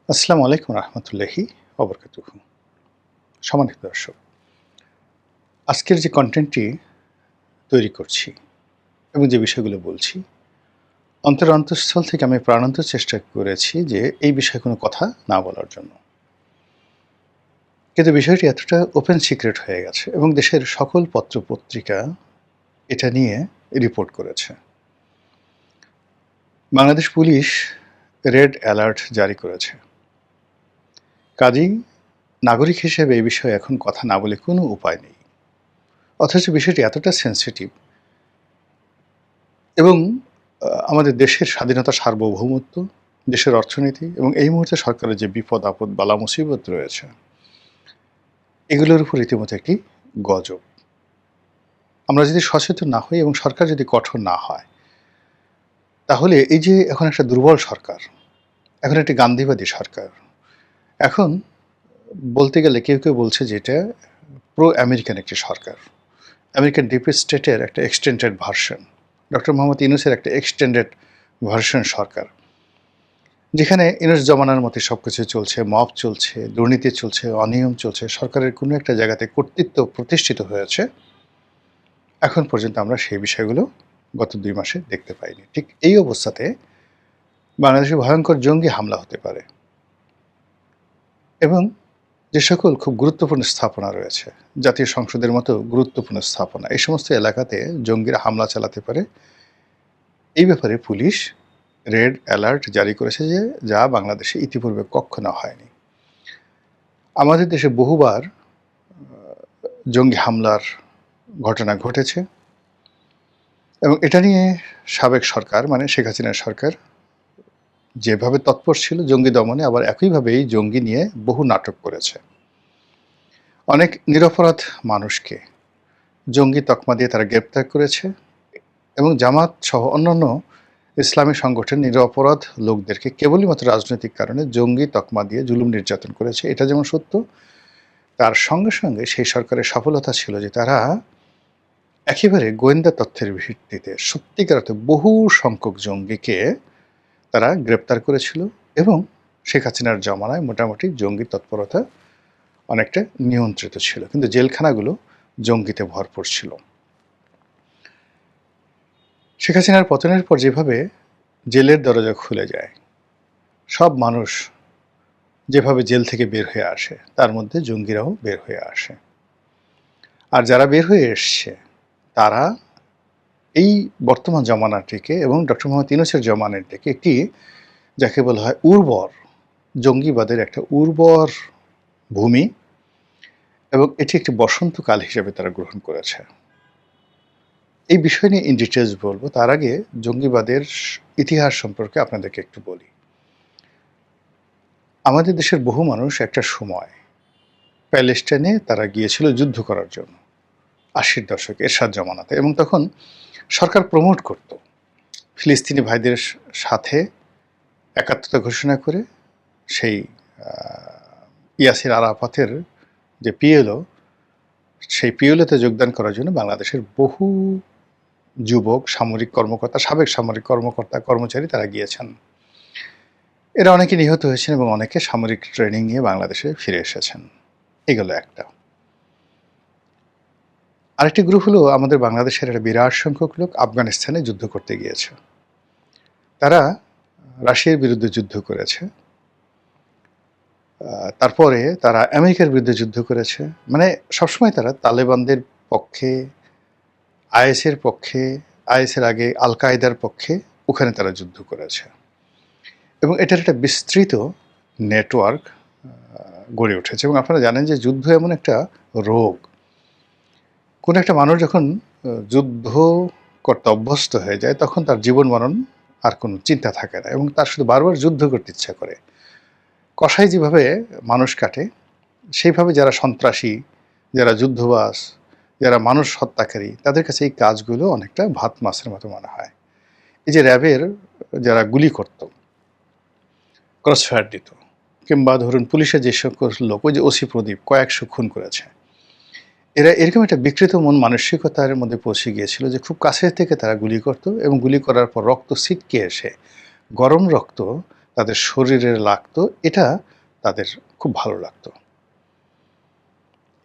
আসসালামু আলাইকুম রহমতুল্লাহি ওবরকাতুহু। সম্মানিত দর্শক, আজকের যে কন্টেন্টটি তৈরি করছি এবং যে বিষয়গুলো বলছি, অন্তঃস্থল থেকে আমি প্রাণান্তর চেষ্টা করেছি যে এই বিষয়ে কোনো কথা না বলার জন্য। কিন্তু বিষয়টি এতটা ওপেন সিক্রেট হয়ে গেছে এবং দেশের সকল পত্র-পত্রিকা এটা নিয়ে রিপোর্ট করেছে। বাংলাদেশ পুলিশ রেড অ্যালার্ট জারি করেছে। কাজেই নাগরিক হিসেবে এই বিষয়ে এখন কথা না বলে কোনো উপায় নেই। অথচ বিষয়টি এতটা সেনসিটিভ এবং আমাদের দেশের স্বাধীনতা, সার্বভৌমত্ব, দেশের অর্থনীতি এবং এই মুহূর্তে সরকারের যে বিপদ-আপদ, বালা-মুসিবত রয়েছে, এগুলোর উপর রীতিমতো একটি গজব। আমরা যদি সচেতন না হই এবং সরকার যদি কঠোর না হয়, তাহলে এই যে এখন একটা দুর্বল সরকার, এখন একটি গান্ধীবাদী সরকার, এখন বলতে গেলে কেউ বলছে যে এটা প্রো আমেরিকান একটি সরকার। আমেরিকান ডিপ স্টেটের একটা এক্সটেন্ডেড ভার্সন। ডক্টর মোহাম্মদ ইউনূসের একটা এক্সটেন্ডেড ভার্সন সরকার। যেখানে ইউনূস জমানার মতো সবকিছু চলছে, মব চলছে, দুর্নীতি চলছে, অনিয়ম চলছে, সরকারের কোনো একটা জায়গাতে কর্তৃত্ব প্রতিষ্ঠিত হয়েছে। এখন পর্যন্ত আমরা সেই বিষয়গুলো গত ২ মাসে দেখতে পাইনি। ঠিক এই অবস্থাতে বাংলাদেশে ভয়ঙ্কর জঙ্গি হামলা হতে পারে এবং যে সকল খুব গুরুত্বপূর্ণ স্থাপনা রয়েছে, জাতীয় সংসদের মতো গুরুত্বপূর্ণ স্থাপনা, এই সমস্ত এলাকাতে জঙ্গিরা হামলা চালাতে পারে। এই ব্যাপারে পুলিশ রেড অ্যালার্ট জারি করেছে যা বাংলাদেশে ইতিপূর্বে কক্ষনো হয়নি। আমাদের দেশে বহুবার জঙ্গি হামলার ঘটনা ঘটেছে এবং এটা নিয়ে সাবেক সরকার মানে শেখ হাসিনার সরকার যেভাবে তৎপর ছিল জঙ্গি দমনে, আবার একইভাবেই জঙ্গি নিয়ে বহু নাটক করেছে। অনেক নিরপরাধ মানুষকে জঙ্গি তকমা দিয়ে তারা গ্রেপ্তার করেছে এবং জামাত সহ অন্যান্য ইসলামী সংগঠন নিরপরাধ লোকদেরকে কেবলই মাত্র রাজনৈতিক কারণে জঙ্গি তকমা দিয়ে জুলুম নির্যাতন করেছে। এটা যেমন সত্য, তার সঙ্গে সঙ্গে সেই সরকারের সফলতা ছিল যে তারা একেবারে গোয়েন্দা তথ্যের ভিত্তিতে সত্যিকার অর্থে বহু সংখ্যক জঙ্গিকে তারা গ্রেপ্তার করেছিল এবং শেখ হাসিনার জমানায় মোটামুটি জঙ্গি তৎপরতা অনেকটা নিয়ন্ত্রিত ছিল, কিন্তু জেলখানাগুলো জঙ্গিতে ভরপুর ছিল। শেখ হাসিনার পতনের পর যেভাবে জেলের দরজা খুলে যায়, সব মানুষ যেভাবে জেল থেকে বের হয়ে আসে, তার মধ্যে জঙ্গিরাও বের হয়ে আসে। আর যারা বের হয়ে এসছে তারা এই বর্তমান জমানাটিকে এবং ডক্টর মোহাম্মদ ইউনূসের জমানাটিকে একটি যাকে বলা হয় উর্বর, জঙ্গিবাদের একটা উর্বর ভূমি এবং এটি একটি বসন্তকাল হিসেবে তারা গ্রহণ করেছে। এই বিষয় নিয়ে ইন ডিটেলস বলবো, তার আগে জঙ্গিবাদের ইতিহাস সম্পর্কে আপনাদেরকে একটু বলি। আমাদের দেশের বহু মানুষ একটা সময় প্যালেস্টাইনে তারা গিয়েছিল যুদ্ধ করার জন্য ৮০-র দশকে এরশাদ জমানাতে, এবং তখন সরকার প্রমোট করত ফিলিস্তিনি ভাইদের সাথে একাত্মতা ঘোষণা করে সেই ইয়াসির আরাফাতের যে পিএলও, সেই পিএলওতে যোগদান করার জন্য বাংলাদেশের বহু যুবক সামরিক কর্মকর্তা, সাবেক সামরিক কর্মকর্তা কর্মচারী তারা গিয়েছেন। এরা অনেকে নিহত হয়েছেন এবং অনেকে সামরিক ট্রেনিং নিয়ে বাংলাদেশে ফিরে এসেছেন। এগুলো একটা। আরেকটি গ্রুপ হলো আমাদের বাংলাদেশের একটা বিরাট সংখ্যক লোক আফগানিস্তানে যুদ্ধ করতে গিয়েছে। তারা রাশিয়ার বিরুদ্ধে যুদ্ধ করেছে, তারপরে তারা আমেরিকার বিরুদ্ধে যুদ্ধ করেছে। মানে সবসময় তারা তালেবানদের পক্ষে, আইএসের পক্ষে, আইএসের আগে আল কায়দার পক্ষে ওখানে তারা যুদ্ধ করেছে এবং এটার একটা বিস্তৃত নেটওয়ার্ক গড়ে উঠেছে। এবং আপনারা জানেন যে যুদ্ধ এমন একটা রোগ, কোনো একটা মানুষ যখন যুদ্ধ করতে অভ্যস্ত হয়ে যায় তখন তার জীবন মরণ আর কোনো চিন্তা থাকে না এবং তার শুধু বারবার যুদ্ধ করতে ইচ্ছা করে। কসাই যেভাবে মানুষ কাটে, সেইভাবে যারা সন্ত্রাসী, যারা যুদ্ধবাজ, যারা মানুষ হত্যাকারী, তাদের কাছে এই কাজগুলো অনেকটা ভাত মাছের মতো মনে হয়। এই যে র্যাবের যারা গুলি করত, ক্রসফায়ার দিত, কিংবা ধরুন পুলিশের যে সকল লোক, ওই যে ওসি প্রদীপ কয়েকশো খুন করেছে, এরা এরকম একটা বিকৃত মন মানসিকতার মধ্যে পৌঁছে গিয়েছিল যে খুব কাছের থেকে তারা গুলি করত এবং গুলি করার পর রক্ত ছিটকে এসে গরম রক্ত তাদের শরীরে লাগতো, এটা তাদের খুব ভালো লাগতো।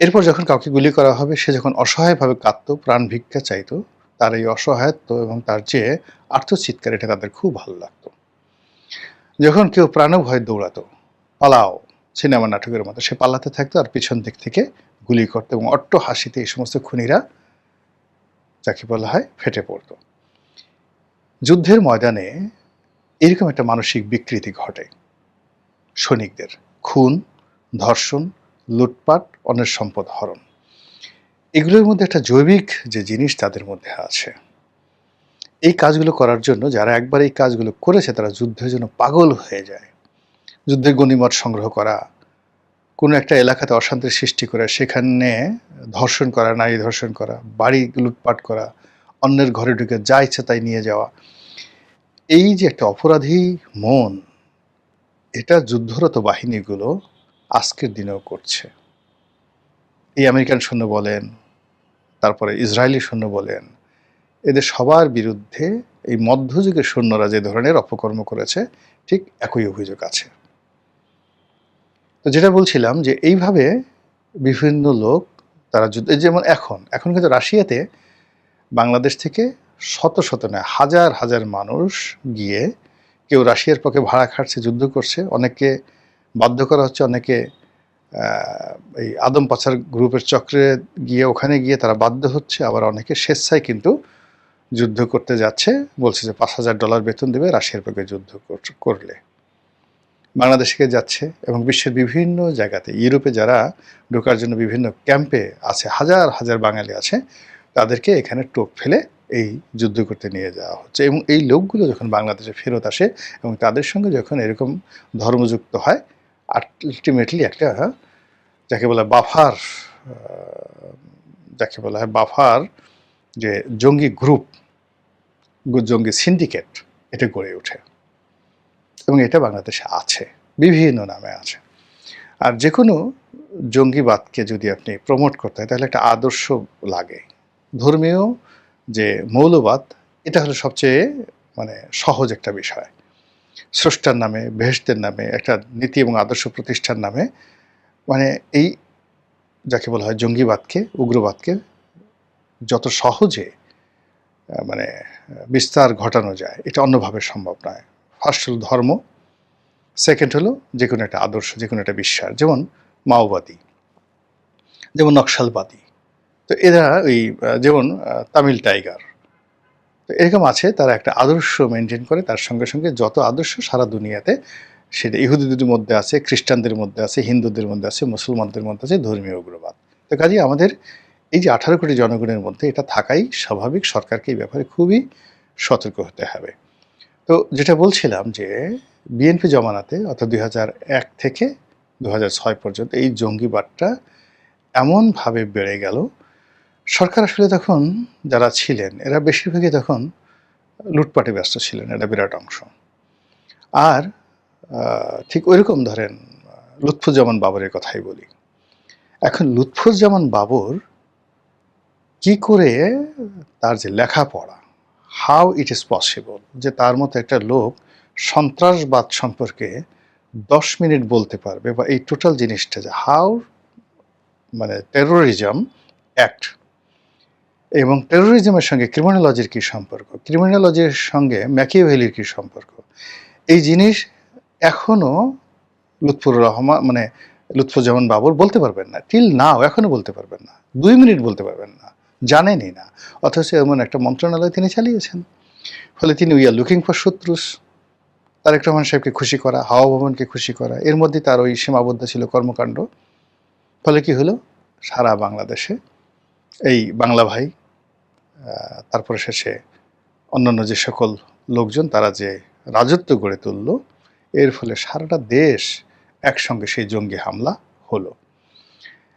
এরপর যখন কাউকে গুলি করা হবে, সে যখন অসহায়ভাবে কাঁদতো, প্রাণ ভিক্ষা চাইতো, তার এই অসহায়ত্ব এবং তার যে আর্তচিৎকার, এটা তাদের খুব ভালো লাগতো। যখন কেউ প্রাণভয়ে দৌড়াতো, পালাও, সিনেমা নাটকের মতো, সে পালাতে থাকতো আর পিছন দিক থেকে গুলি করতো এবং অট্ট হাসিতে এই সমস্ত খুনিরা, যাকে বলা হয়, ফেটে পড়তো। যুদ্ধের ময়দানে এরকম একটা মানসিক বিকৃতি ঘটে সৈনিকদের। খুন, ধর্ষণ, লুটপাট, অন্যের সম্পদ হরণ, এগুলোর মধ্যে একটা জৈবিক যে জিনিস তাদের মধ্যে আছে। এই কাজগুলো করার জন্য যারা একবার এই কাজগুলো করেছে, তারা যুদ্ধের জন্য পাগল হয়ে যায়। যুদ্ধের গনিমত সংগ্রহ করা, কোনো একটা এলাকাতে অশান্তির সৃষ্টি করে সেখানে ধর্ষণ করা, নারী ধর্ষণ করা, বাড়ি লুটপাট করা, অন্যের ঘরে ঢুকে যা ইচ্ছা তাই নিয়ে যাওয়া, এই যে একটা অপরাধী মন, এটা যুদ্ধরত বাহিনীগুলো আজকের দিনেও করছে। এই আমেরিকান সৈন্য বলেন, তারপরে ইসরায়েলি সৈন্য বলেন, এদের সবার বিরুদ্ধে এই মধ্যযুগের সৈন্যরা যে ধরনের অপকর্ম করেছে, ঠিক একই অভিযোগ আছে। তো যেটা বলছিলাম, যে এইভাবে বিভিন্ন লোক তারা যুদ্ধ, যেমন এখন কিন্তু রাশিয়াতে বাংলাদেশ থেকে শত শত নয়, হাজার হাজার মানুষ গিয়ে, কেউ রাশিয়ার পক্ষে ভাড়া খাটছে, যুদ্ধ করছে, অনেকে বাধ্য করা হচ্ছে, অনেকে এই আদম পাচার গ্রুপের চক্রে গিয়ে, ওখানে গিয়ে তারা বাধ্য হচ্ছে, আবার অনেকে স্বেচ্ছায় কিন্তু যুদ্ধ করতে যাচ্ছে, বলছে যে $5,000 বেতন দেবে রাশিয়ার পক্ষে যুদ্ধ করলে। বাংলাদেশকে যাচ্ছে এবং বিশ্বের বিভিন্ন জায়গাতে, ইউরোপে যারা ঢোকার জন্য বিভিন্ন ক্যাম্পে আছে, হাজার হাজার বাঙালি আছে, তাদেরকে এখানে টোপ ফেলে এই যুদ্ধ করতে নিয়ে যাওয়া হচ্ছে। এবং এই লোকগুলো যখন বাংলাদেশে ফেরত আসে এবং তাদের সঙ্গে যখন এরকম ধর্মযুক্ত হয়, আলটিমেটলি একটা, যাকে বলা বাফার, যাকে বলা হয় বাফার, যে জঙ্গি গ্রুপ, জঙ্গি সিন্ডিকেট, এটা গড়ে ওঠে এবং এটা বাংলাদেশে আছে, বিভিন্ন নামে আছে। আর যে কোনো জঙ্গিবাদকে যদি আপনি প্রমোট করতে হয়, তাহলে একটা আদর্শ লাগে। ধর্মীয় যে মৌলবাদ, এটা হলো সবচেয়ে সহজ একটা বিষয়। স্রষ্টার নামে, বেহেশতের নামে, একটা নীতি এবং আদর্শ প্রতিষ্ঠার নামে, এই যাকে বলা হয় জঙ্গিবাদকে, উগ্রবাদকে যত সহজে বিস্তার ঘটানো যায়, এটা অন্যভাবে সম্ভব নয়। ফার্স্ট হলো ধর্ম, সেকেন্ড হলো যে কোনো একটা আদর্শ, যে কোনো একটা বিশ্বাস, যেমন মাওবাদী, যেমন নকশালবাদী। তো এরা ওই যেমন তামিল টাইগার, তো এরকম আছে, তারা একটা আদর্শ মেনটেন করে, তার সঙ্গে সঙ্গে যত আদর্শ সারা দুনিয়াতে, সেটা ইহুদিদের মধ্যে আছে, খ্রিস্টানদের মধ্যে আছে, হিন্দুদের মধ্যে আছে, মুসলমানদের মধ্যে আছে, ধর্মীয় উগ্রবাদ। তো কাজেই আমাদের এই যে 18 কোটি জনগণের মধ্যে এটা থাকাই স্বাভাবিক। সরকারকে এই ব্যাপারে খুবই সতর্ক হতে হবে। তো যেটা বলছিলাম, যে বিএনপি জমানাতে, অর্থাৎ 2001 থেকে 2006 পর্যন্ত এই জঙ্গিবাদটা এমনভাবে বেড়ে গেল, সরকার আসলে তখন যারা ছিলেন, এরা বেশিরভাগই তখন লুটপাটে ব্যস্ত ছিলেন, এটা বিরাট অংশ। আর ঠিক ওইরকম ধরেন লুৎফুজ্জামান বাবরের কথাই বলি। এখন লুৎফুজ্জামান বাবর কি করে, তার যে লেখাপড়া, হাউ ইট ইজ পসিবল যে তার মতো একটা লোক সন্ত্রাসবাদ সম্পর্কে 10 মিনিট বলতে পারবে, বা এই টোটাল জিনিসটা যে হাউ, টেরোরিজম অ্যাক্ট এবং টেরোরিজমের সঙ্গে ক্রিমিনোলজির কী সম্পর্ক, ক্রিমিনোলজির সঙ্গে ম্যাকিয়াভেলির কী সম্পর্ক, এই জিনিস এখনও লুৎফুজ্জামান বাবর বলতে পারবেন না, টিল নাও এখনও বলতে পারবেন না, 2 মিনিট বলতে পারবেন না, জানেনই না। অথচ এমন একটা মন্ত্রণালয় তিনি চালিয়েছেন। ফলে তিনি উই আর লুকিং ফর শত্রুস। তারেক রহমান সাহেবকে খুশি করা, হাওয়া ভবনকে খুশি করা, এর মধ্যে তার ওই সীমাবদ্ধ ছিল কর্মকাণ্ড। ফলে কি হলো, সারা বাংলাদেশে এই বাংলা ভাই, তারপরে শেষে অন্যান্য যে সকল লোকজন, তারা যে রাজত্ব গড়ে তুলল, এর ফলে সারাটা দেশ একসঙ্গে সেই জঙ্গি হামলা হলো।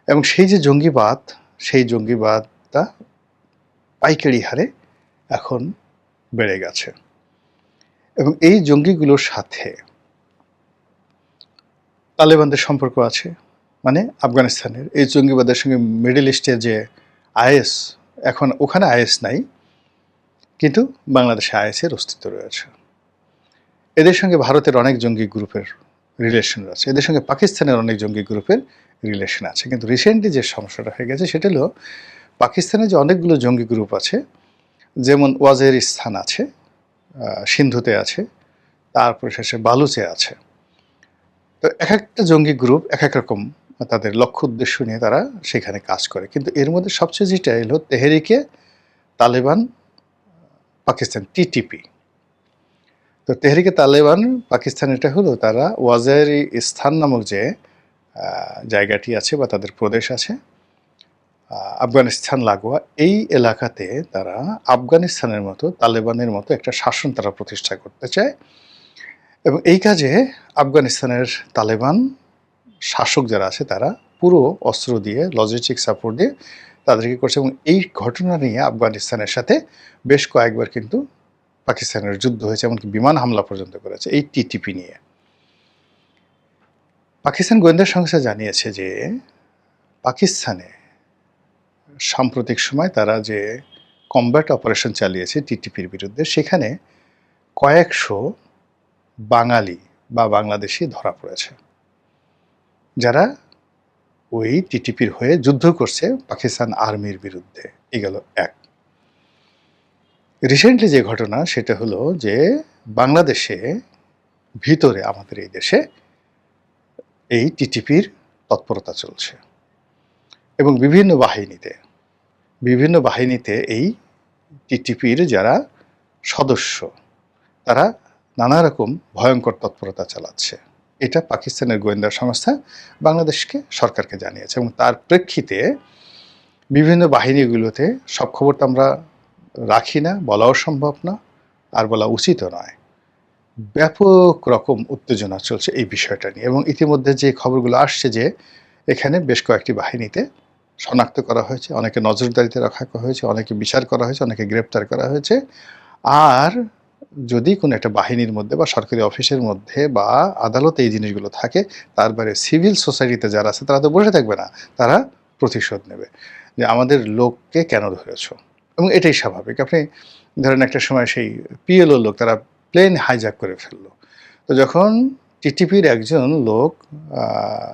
এবং সেই যে জঙ্গিবাদ, সেই জঙ্গিবাদটা পাইকারি হারে এখন বেড়ে গেছে। এবং এই জঙ্গিগুলোর সাথে তালেবানদের সম্পর্ক আছে, আফগানিস্তানের এই জঙ্গিবাদের সঙ্গে মিডল ইস্টের যে আইএস, এখন ওখানে আইএস নাই, কিন্তু বাংলাদেশে আইএসের অস্তিত্ব রয়েছে। এদের সঙ্গে ভারতের অনেক জঙ্গি গ্রুপের রিলেশন আছে, এদের সঙ্গে পাকিস্তানের অনেক জঙ্গি গ্রুপের রিলেশন আছে। কিন্তু রিসেন্টলি যে সমস্যাটা হয়ে গেছে সেটা হলো পাকিস্তানে যে অনেকগুলো জঙ্গি গ্রুপ আছে, যেমন ওয়াজিরিস্তান আছে, সিন্ধুতে আছে, তারপরে শেষে বালুচে আছে। তো এক একটা জঙ্গি গ্রুপ এক এক রকম তাদের লক্ষ্য উদ্দেশ্য নিয়ে তারা সেখানে কাজ করে। কিন্তু এর মধ্যে সবচেয়ে যেটা হলো তেহরিকে তালেবান পাকিস্তান, টিটিপি। তো তেহরিকে তালেবান পাকিস্তান এটা হলো তারা ওয়াজিরিস্তান নামক যে জায়গাটি আছে বা তাদের প্রদেশ আছে আফগানিস্তান লাগোয়া, এই এলাকাতে তারা আফগানিস্তানের মতো তালেবানের মতো একটা শাসন তারা প্রতিষ্ঠা করতে চায়। এবং এই কাজে আফগানিস্তানের তালেবান শাসক যারা আছে তারা পুরো অস্ত্র দিয়ে, লজিস্টিক সাপোর্ট দিয়ে তাদেরকে করছে। এবং এই ঘটনা নিয়ে আফগানিস্তানের সাথে বেশ কয়েকবার কিন্তু পাকিস্তানের যুদ্ধ হয়েছে, এমনকি বিমান হামলা পর্যন্ত করেছে এই টিটিপি নিয়ে। পাকিস্তান গোয়েন্দা সংস্থা জানিয়েছে যে পাকিস্তানে সাম্প্রতিক সময় তারা যে কমব্যাট অপারেশন চালিয়েছে টিটিপির বিরুদ্ধে, সেখানে কয়েকশো বাঙালি বা বাংলাদেশি ধরা পড়েছে, যারা ওই টিটিপির হয়ে যুদ্ধ করছে পাকিস্তান আর্মির বিরুদ্ধে। এই গেল এক। রিসেন্টলি যে ঘটনা সেটা হলো যে বাংলাদেশে ভিতরে আমাদের এই দেশে এই টিটিপির তৎপরতা চলছে এবং বিভিন্ন বাহিনীতে এই টিটিপির যারা সদস্য তারা নানা রকম ভয়ঙ্কর তৎপরতা চালাচ্ছে। এটা পাকিস্তানের গোয়েন্দা সংস্থা বাংলাদেশকে সরকারকে জানিয়েছে এবং তার প্রেক্ষিতে বিভিন্ন বাহিনীগুলোতে সব খবর তো আমরা রাখি না, বলাও সম্ভব না, আর বলা উচিতও নয়। ব্যাপক রকম উত্তেজনা চলছে এই বিষয়টা নিয়ে এবং ইতিমধ্যে যে খবরগুলো আসছে যে এখানে বেশ কয়েকটি বাহিনীতে শনাক্ত করা হয়েছে, অনেকে নজরদারিতে রাখা হয়েছে, অনেকে বিচার করা হয়েছে, অনেকে গ্রেপ্তার করা হয়েছে। আর যদি কোনো একটা বাহিনীর মধ্যে বা সরকারি অফিসের মধ্যে বা আদালতে এই জিনিসগুলো থাকে, তার বাইরে সিভিল সোসাইটিতে যারা আছে তারা তো বসে থাকবে না, তারা প্রতিশোধ নেবে যে আমাদের লোককে কেন ধরেছ। এবং এটাই স্বাভাবিক। আপনি ধরেন একটা সময় সেই পিএলও লোক তারা প্লেন হাইজ্যাক করে ফেললো। তো যখন টিটিপির একজন লোক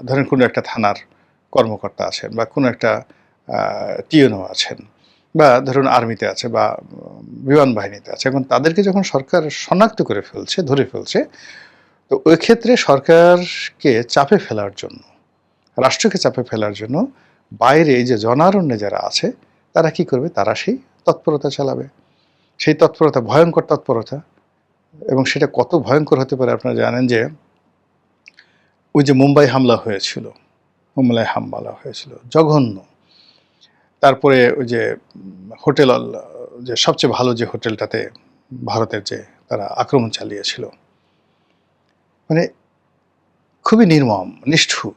ধরেন কোনো একটা থানার কর্মকর্তা আছেন বা কোনো একটা টিএনও আছেন বা ধরুন আর্মিতে আছে বা বিমান বাহিনীতে আছে, এখন তাদেরকে যখন সরকার শনাক্ত করে ফেলছে, ধরে ফেলছে, তো ওই ক্ষেত্রে সরকারকে চাপে ফেলার জন্য, রাষ্ট্রকে চাপে ফেলার জন্য বাইরে এই যে জনারণ্যে যারা আছে তারা কি করবে, তারা সেই তৎপরতা চালাবে। সেই তৎপরতা ভয়ঙ্কর তৎপরতা, এবং সেটা কত ভয়ঙ্কর হতে পারে আপনারা জানেন যে ওই যে মুম্বাই হামলা হয়েছিল, জঘন্য। তারপরে ওই যে হোটেল, যে সবচেয়ে ভালো যে হোটেলটাতে ভারতের যে তারা আক্রমণ চালিয়েছিল, মানে খুবই নির্মম, নিষ্ঠুর।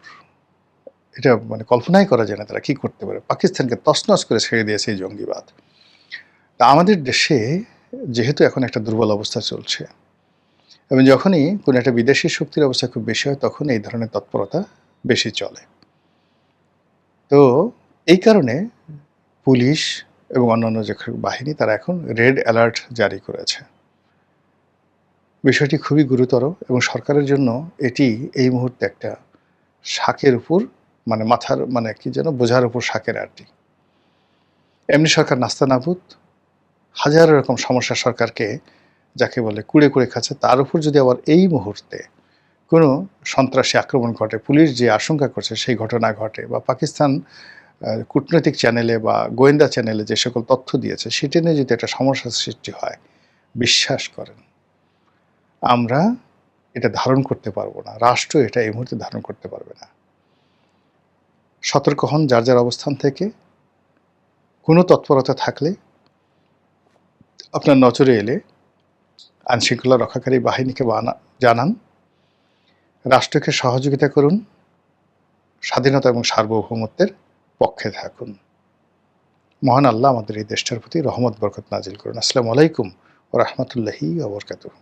এটা মানে কল্পনাই করা যায় না তারা কি করতে পারে। পাকিস্তানকে তছনছ করে ছেড়ে দিয়েছে এই জঙ্গিবাদ। তা আমাদের দেশে যেহেতু এখন একটা দুর্বল অবস্থা চলছে এবং যখনই কোনো একটা বিদেশি শক্তির অবস্থা খুব বেশি হয় তখন এই ধরনের তৎপরতা বেশি চলে। তো এই কারণে পুলিশ এবং অন্যান্য যে বাহিনী তারা এখন রেড অ্যালার্ট জারি করেছে। বিষয়টি খুবই গুরুতর এবং সরকারের জন্য এটি এই মুহূর্তে একটা শাকের উপর, মানে মাথার, মানে কি যেন বোঝার উপর শাকের আরটি। এমনি সরকার নাস্তানাবুদ, হাজার রকম সমস্যা সরকারকে যাকে বলে কুড়ে কুড়ে খাচ্ছে, তার উপর যদি আবার এই মুহূর্তে কোনো সন্ত্রাসী আক্রমণ ঘটে, পুলিশ যে আশঙ্কা করছে সেই ঘটনা ঘটে, বা পাকিস্তান কূটনৈতিক চ্যানেলে বা গোয়েন্দা চ্যানেলে যে সকল তথ্য দিয়েছে সেটা নিয়ে যদি একটা সমস্যার সৃষ্টি হয়, বিশ্বাস করেন আমরা এটা ধারণ করতে পারবো না, রাষ্ট্র এটা এই মুহূর্তে ধারণ করতে পারবে না। সতর্ক হন যার যার অবস্থান থেকে। কোনো তৎপরতা থাকলে আপনার নজরে এলে আইনশৃঙ্খলা রক্ষাকারী বাহিনীকে জানান, রাষ্ট্রকে সহযোগিতা করুন, স্বাধীনতা এবং সার্বভৌমত্বের পক্ষে থাকুন। মহান আল্লাহ আমাদের এই দেশটার প্রতি রহমত বরকত নাজিল করুন। আসসালামু আলাইকুম ওয়া রাহমাতুল্লাহি ওয়া বারাকাতুহু।